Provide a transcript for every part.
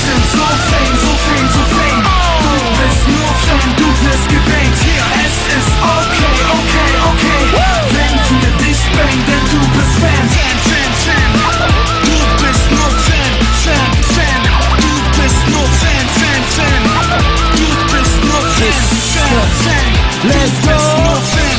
sind so fame, so fame, so fame. Du bist nur Fan, du wirst gebankt. Es ist okay, okay, okay, wenn wir dich bang, denn du bist Fan. Du bist nur Fan, Fan, Fan. Du bist nur Fan, Fan, Fan. Du bist nur Fan, Fan, Fan. Let's go!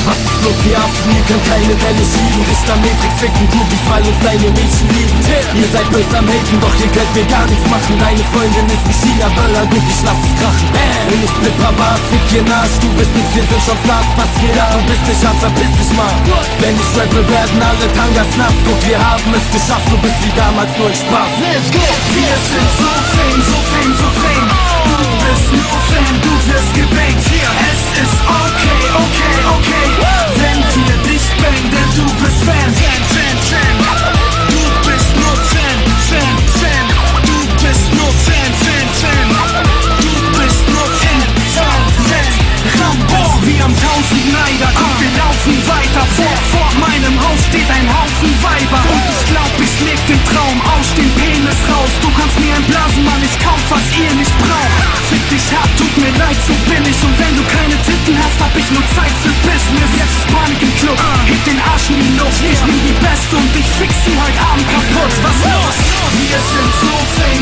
Was ist los, ihr Affen? Ihr könnt keine Welle schieben. Richter Matrix ficken Groupies, weil uns deine Mädchen lieben. Ihr seid böse am Haten, doch ihr könnt mir gar nichts machen. Deine Freundin ist ein China-Böller, gut, ich lass es krachen. Bin ich mit Baba, fick ihr Arsch. Du bist nix, wir sind schon Flas. Pass geht ab, du bist nicht hart, verpiss dich mal. Wenn ich rappe, werden alle Tangas nass. Guck, wir haben es geschafft, du bist wie damals nur ein Spaß. Let's go! Wir sind so fame, so fame, so fame. Du bist nur Fan, du wirst gebankt. Es ist okay, okay, okay, wenn wir dich bang, denn du bist Fan. Fan, Fan, Fan. Du bist nur Fan, Fan, Fan. Du bist nur Fan, Fan, Fan. Du bist nur Fan, Fan, Fan. Rambo, wir haben 1000 Neider und wir laufen weiter. Vor meinem Haus steht ein Haufen Weiber. Und ich glaub, ich leg den Traum aus dem Penis raus. Du kannst mir einblasen, Mann, ich kauf, was ihr nicht braucht. Fick dich hart, tut mir leid, so bin ich. Und wenn du keine Titten hast, hab ich nur Zeit für Business. Jetzt ist Panik im Club, heb den Arsch in die Luft. Ich bin die Beste und ich fix sie heute Abend kaputt. Was los? Wir sind so fame.